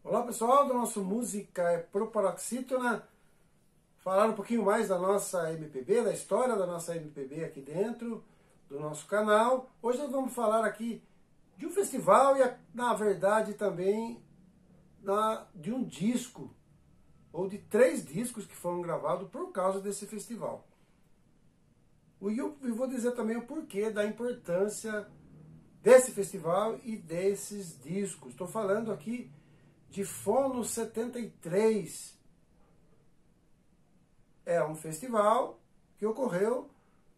Olá pessoal, do nosso Música é Proparoxítona, falar um pouquinho mais da nossa MPB, da história da nossa MPB aqui dentro do nosso canal. Hoje nós vamos falar aqui de um festival e, na verdade, também de um disco, ou de 3 discos que foram gravados por causa desse festival. E eu vou dizer também o porquê da importância desse festival e desses discos. Estou falando aqui de Fono 73. É um festival que ocorreu.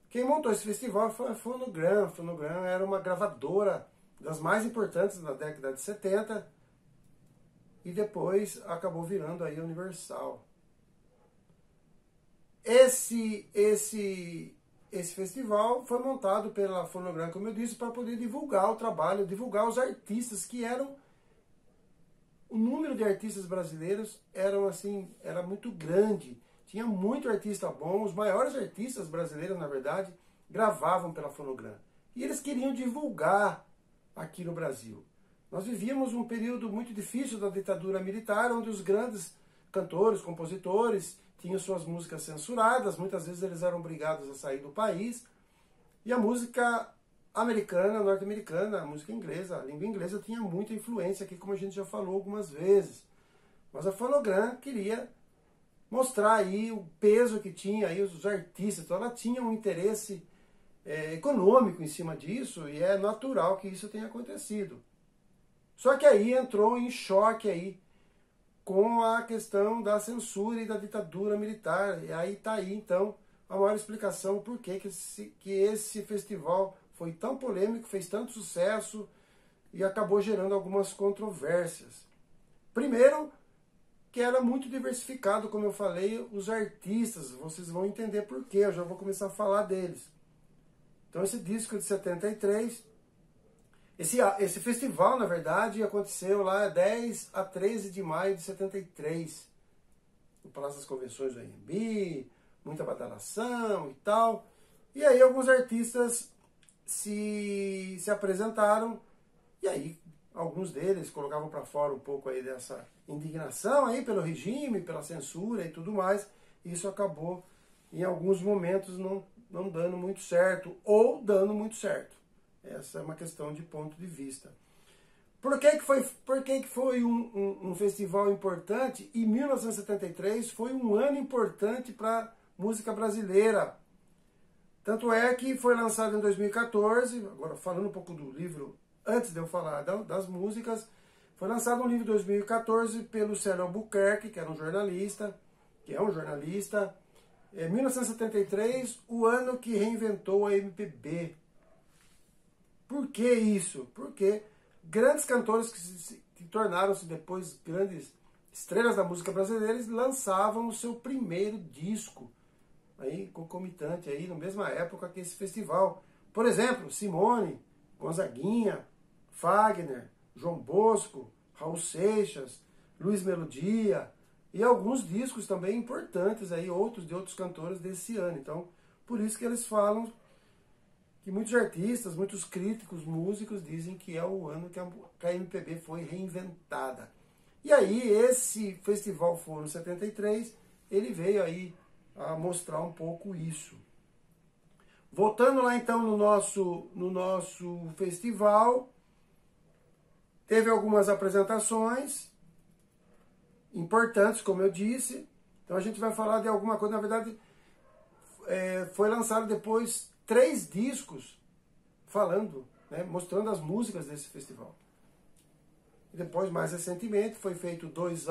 Quem montou esse festival foi a Fonogram. A Fonogram era uma gravadora das mais importantes na década de 70 e depois acabou virando aí a Universal. Esse festival foi montado pela Fonogram, como eu disse, para poder divulgar o trabalho, divulgar os artistas que eram. O número de artistas brasileiros era muito grande. Tinha muito artista bom. Os maiores artistas brasileiros, na verdade, gravavam pela Fonogram. E eles queriam divulgar aqui no Brasil. Nós vivíamos um período muito difícil da ditadura militar, onde os grandes cantores, compositores, tinham suas músicas censuradas. Muitas vezes eles eram obrigados a sair do país. E a música americana, norte-americana, a música inglesa, a língua inglesa tinha muita influência aqui, como a gente já falou algumas vezes. Mas a Fonogram queria mostrar aí o peso que tinha aí os artistas. Então ela tinha um interesse econômico em cima disso e é natural que isso tenha acontecido. Só que aí entrou em choque aí com a questão da censura e da ditadura militar. E aí está aí então a maior explicação por que esse festival foi tão polêmico, fez tanto sucesso e acabou gerando algumas controvérsias. Primeiro, que era muito diversificado, como eu falei, os artistas. Vocês vão entender por quê, eu já vou começar a falar deles. Então esse disco de 73, esse festival, na verdade, aconteceu lá 10 a 13 de maio de 73, no Palácio das Convenções do AMB, muita badalação e tal. E aí alguns artistas se apresentaram, e aí alguns deles colocavam para fora um pouco aí dessa indignação aí pelo regime, pela censura e tudo mais. E isso acabou em alguns momentos não dando muito certo, ou dando muito certo. Essa é uma questão de ponto de vista. Por que foi um festival importante? E 1973 foi um ano importante para a música brasileira. Tanto é que foi lançado em 2014, agora falando um pouco do livro, antes de eu falar das músicas, foi lançado um livro em 2014 pelo Célio Albuquerque, que é um jornalista, 1973, o ano que reinventou a MPB. Por que isso? Porque grandes cantores que tornaram-se depois grandes estrelas da música brasileira lançavam o seu primeiro disco, aí concomitante aí na mesma época que esse festival. Por exemplo, Simone, Gonzaguinha, Fagner, João Bosco, Raul Seixas, Luiz Melodia e alguns discos também importantes aí, outros de outros cantores desse ano. Então, por isso que eles falam que muitos artistas, muitos críticos, músicos dizem que é o ano que a MPB foi reinventada. E aí esse festival Fono 73, ele veio aí a mostrar um pouco isso. Voltando lá então no nosso festival, teve algumas apresentações importantes, como eu disse. Então a gente vai falar de alguma coisa, na verdade foi lançado depois 3 discos falando, né, mostrando as músicas desse festival. E depois, mais recentemente, foi feito 2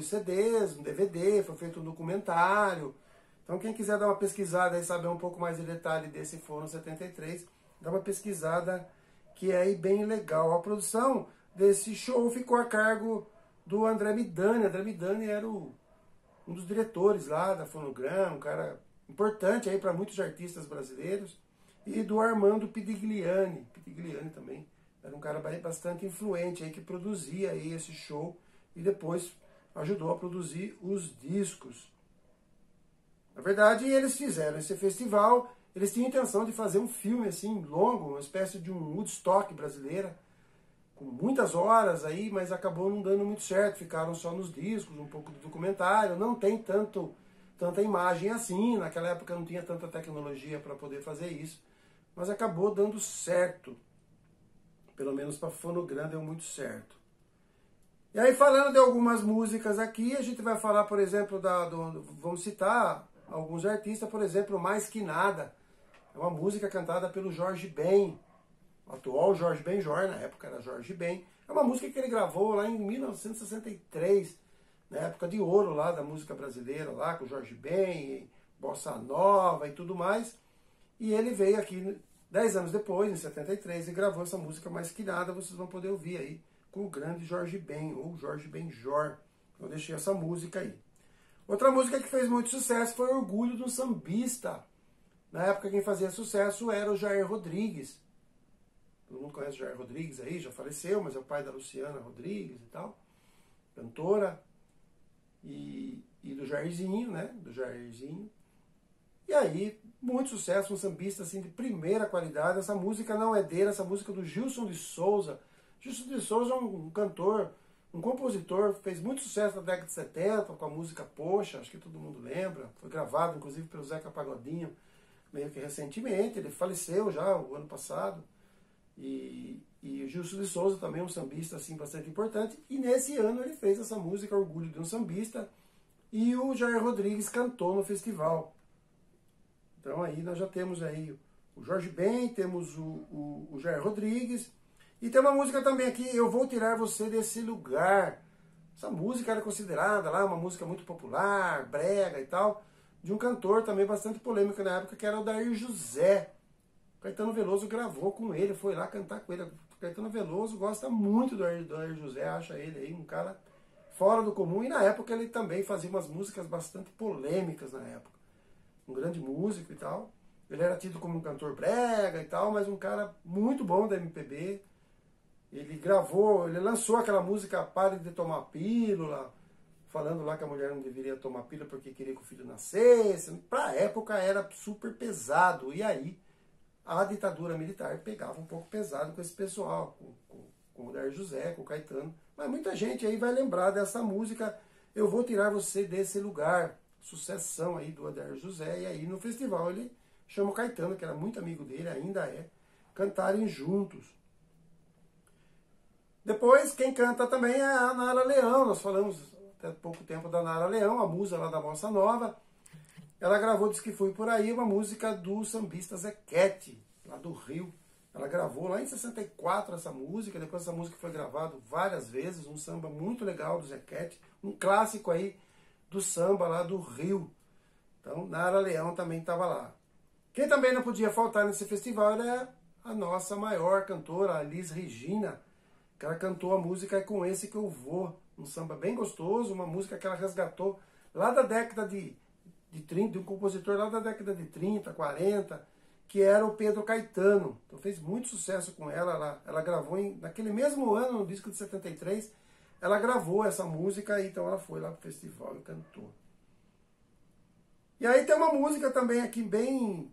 CDs, um DVD, foi feito um documentário. Então quem quiser dar uma pesquisada e saber um pouco mais de detalhe desse Fono 73, dá uma pesquisada que é aí bem legal. A produção desse show ficou a cargo do André Midani. André Midani era um dos diretores lá da Fonogram, um cara importante aí para muitos artistas brasileiros. E do Armando Pedigliani. Pedigliani também era um cara bastante influente aí que produzia aí esse show e depois ajudou a produzir os discos. Na verdade, eles fizeram esse festival, eles tinham a intenção de fazer um filme assim longo, uma espécie de um Woodstock brasileira, com muitas horas aí, mas acabou não dando muito certo, ficaram só nos discos, um pouco de documentário, não tem tanta imagem assim, naquela época não tinha tanta tecnologia para poder fazer isso, mas acabou dando certo, pelo menos para fonograma deu muito certo. E aí, falando de algumas músicas aqui, a gente vai falar, por exemplo, vamos citar alguns artistas, por exemplo, Mais Que Nada. É uma música cantada pelo Jorge Ben, o atual Jorge Benjor, na época era Jorge Ben. É uma música que ele gravou lá em 1963, na época de ouro lá da música brasileira, lá com o Jorge Ben, Bossa Nova e tudo mais. E ele veio aqui 10 anos depois, em 73, e gravou essa música Mais Que Nada, vocês vão poder ouvir aí, com o grande Jorge Ben, ou Jorge Benjor. Eu deixei essa música aí. Outra música que fez muito sucesso foi Orgulho do Sambista. Na época quem fazia sucesso era o Jair Rodrigues. Todo mundo conhece o Jair Rodrigues aí, já faleceu, mas é o pai da Luciana Rodrigues e tal. Cantora. E do Jairzinho, né? Do Jairzinho. E aí, muito sucesso, um sambista assim, de primeira qualidade. Essa música não é dele, essa música é do Gilson de Souza. Gilson de Souza é um cantor, um compositor, fez muito sucesso na década de 70 com a música Poxa, acho que todo mundo lembra. Foi gravado, inclusive, pelo Zeca Pagodinho, meio que recentemente. Ele faleceu já o ano passado. E o Gilson de Souza também é um sambista assim, bastante importante. E nesse ano ele fez essa música Orgulho de um Sambista. E o Jair Rodrigues cantou no festival. Então aí nós já temos aí o Jorge Ben, temos o Jair Rodrigues. E tem uma música também aqui, Eu Vou Tirar Você Desse Lugar. Essa música era considerada lá uma música muito popular, brega e tal, de um cantor também bastante polêmico na época, que era o Dair José. Caetano Veloso gravou com ele, foi lá cantar com ele. Caetano Veloso gosta muito do Dair José, acha ele aí um cara fora do comum. E na época ele também fazia umas músicas bastante polêmicas na época. Um grande músico e tal. Ele era tido como um cantor brega e tal, mas um cara muito bom da MPB. Ele gravou, ele lançou aquela música Pare de Tomar Pílula, falando lá que a mulher não deveria tomar pílula porque queria que o filho nascesse. Pra época era super pesado. E aí a ditadura militar pegava um pouco pesado com esse pessoal, com o Dair José, com o Caetano. Mas muita gente aí vai lembrar dessa música Eu Vou Tirar Você Desse Lugar. Sucessão aí do Dair José. E aí no festival ele chama o Caetano, que era muito amigo dele, ainda é, cantarem juntos. Depois, quem canta também é a Nara Leão. Nós falamos até pouco tempo da Nara Leão, a musa lá da Bossa Nova. Ela gravou Diz Que Fui Por Aí, uma música do sambista Zequete, lá do Rio. Ela gravou lá em 64 essa música, depois essa música foi gravada várias vezes, um samba muito legal do Zequete, um clássico aí do samba lá do Rio. Então, Nara Leão também estava lá. Quem também não podia faltar nesse festival era a nossa maior cantora, a Elis Regina, que ela cantou a música É Com Esse Que Eu Vou, um samba bem gostoso, uma música que ela resgatou lá da década de 30, de um compositor lá da década de 30, 40, que era o Pedro Caetano. Então fez muito sucesso com ela. Ela gravou naquele mesmo ano, no disco de 73, ela gravou essa música, então ela foi lá pro festival e cantou. E aí tem uma música também aqui bem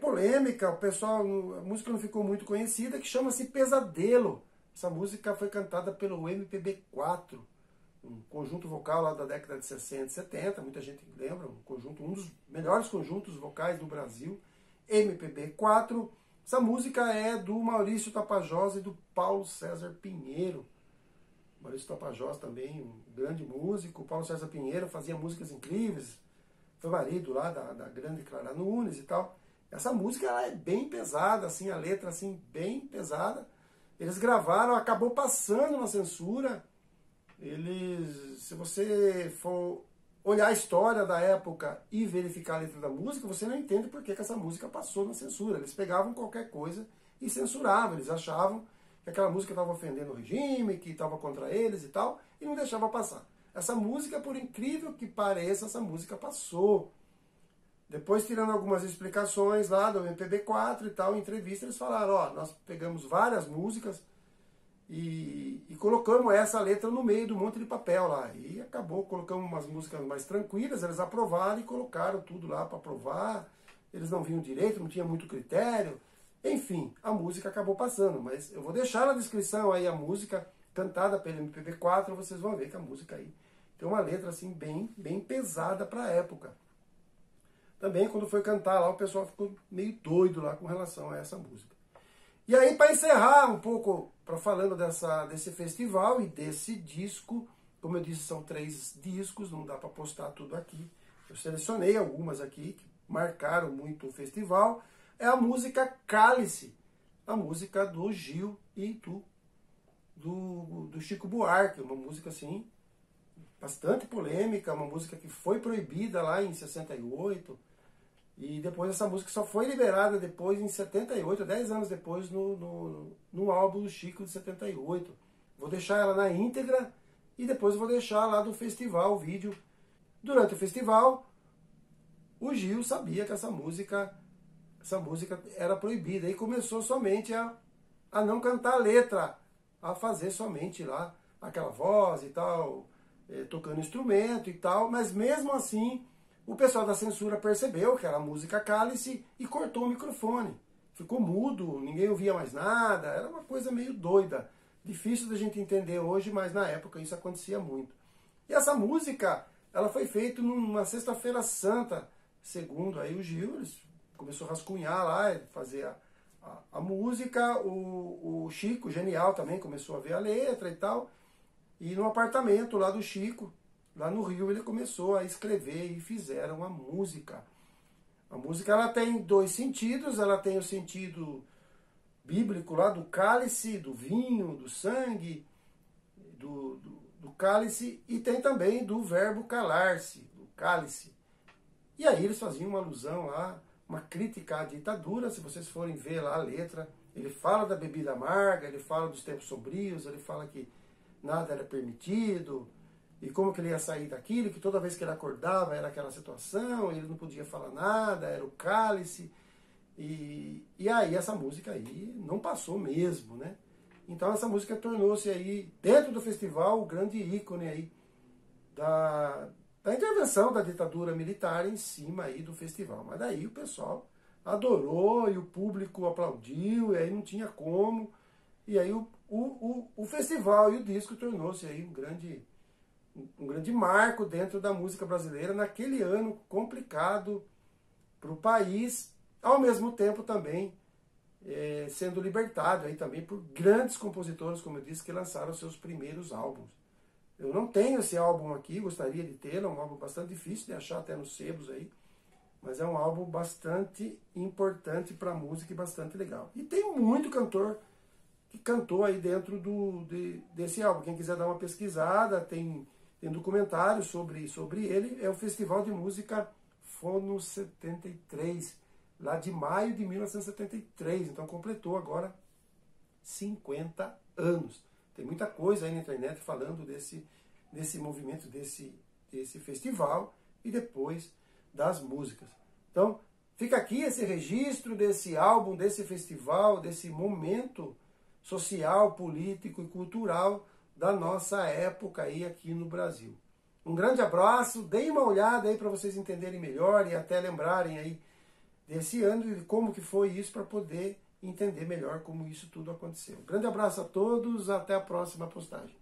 polêmica, o pessoal, a música não ficou muito conhecida, que chama-se Pesadelo. Essa música foi cantada pelo MPB4, um conjunto vocal lá da década de 60 e 70, muita gente lembra, um dos melhores conjuntos vocais do Brasil, MPB4. Essa música é do Maurício Tapajós e do Paulo César Pinheiro. Maurício Tapajós também, um grande músico. O Paulo César Pinheiro fazia músicas incríveis, foi marido lá da grande Clara Nunes e tal. Essa música ela é bem pesada, assim, a letra assim, bem pesada. Eles gravaram, acabou passando na censura. Se você for olhar a história da época e verificar a letra da música, você não entende por que essa música passou na censura. Eles pegavam qualquer coisa e censuravam. Eles achavam que aquela música estava ofendendo o regime, que estava contra eles e tal, e não deixava passar. Essa música, por incrível que pareça, essa música passou. Depois, tirando algumas explicações lá do MPB4 e tal, em entrevista, eles falaram, ó, nós pegamos várias músicas e colocamos essa letra no meio do monte de papel lá. E acabou, colocamos umas músicas mais tranquilas, eles aprovaram e colocaram tudo lá para aprovar. Eles não vinham direito, não tinha muito critério. Enfim, a música acabou passando, mas eu vou deixar na descrição aí a música cantada pelo MPB4, vocês vão ver que a música aí tem uma letra assim bem pesada para a época. Também quando foi cantar lá, o pessoal ficou meio doido lá com relação a essa música. E aí, para encerrar um pouco, falando desse festival e desse disco, como eu disse, são 3 discos, não dá para postar tudo aqui. Eu selecionei algumas aqui que marcaram muito o festival. É a música Cálice, a música do Gil e do Chico Buarque, uma música assim, bastante polêmica, uma música que foi proibida lá em 68, e depois essa música só foi liberada depois em 78, 10 anos depois, no álbum do Chico de 78. Vou deixar ela na íntegra e depois vou deixar lá do festival o vídeo. Durante o festival, o Gil sabia que essa música era proibida e começou somente a não cantar a letra, a fazer somente lá aquela voz e tal, tocando instrumento e tal, mas mesmo assim o pessoal da censura percebeu que era a música Cálice e cortou o microfone. Ficou mudo, ninguém ouvia mais nada, era uma coisa meio doida. Difícil da gente entender hoje, mas na época isso acontecia muito. E essa música, ela foi feita numa sexta-feira santa, segundo aí o Gil, começou a rascunhar lá, fazer a música, o Chico, genial também, começou a ver a letra e tal, e no apartamento lá do Chico, lá no Rio, ele começou a escrever e fizeram a música. A música ela tem 2 sentidos, ela tem o sentido bíblico lá do cálice, do vinho, do sangue, do cálice, e tem também do verbo calar-se, do cálice. E aí eles faziam uma alusão lá, uma crítica à ditadura, se vocês forem ver lá a letra, ele fala da bebida amarga, ele fala dos tempos sombrios, ele fala que nada era permitido, e como que ele ia sair daquilo, que toda vez que ele acordava era aquela situação, ele não podia falar nada, era o cálice, e aí essa música aí não passou mesmo, né? Então essa música tornou-se aí, dentro do festival, o grande ícone aí da intervenção da ditadura militar em cima aí do festival. Mas daí o pessoal adorou e o público aplaudiu, e aí não tinha como, e aí o festival e o disco tornou-se aí um grande marco dentro da música brasileira naquele ano complicado para o país, ao mesmo tempo também sendo libertado aí também por grandes compositores, como eu disse, que lançaram seus primeiros álbuns. Eu não tenho esse álbum aqui, gostaria de ter, é um álbum bastante difícil de achar até nos sebos aí, mas é um álbum bastante importante para a música e bastante legal. E tem muito cantor que cantou aí dentro desse álbum. Quem quiser dar uma pesquisada, tem documentário sobre ele, é o Festival de Música Fono 73, lá de maio de 1973, então completou agora 50 anos. Tem muita coisa aí na internet falando desse movimento, desse festival e depois das músicas. Então, fica aqui esse registro desse álbum, desse festival, desse momento social, político e cultural da nossa época aí aqui no Brasil. Um grande abraço, deem uma olhada aí para vocês entenderem melhor e até lembrarem aí desse ano e como que foi isso para poder entender melhor como isso tudo aconteceu. Um grande abraço a todos, até a próxima postagem.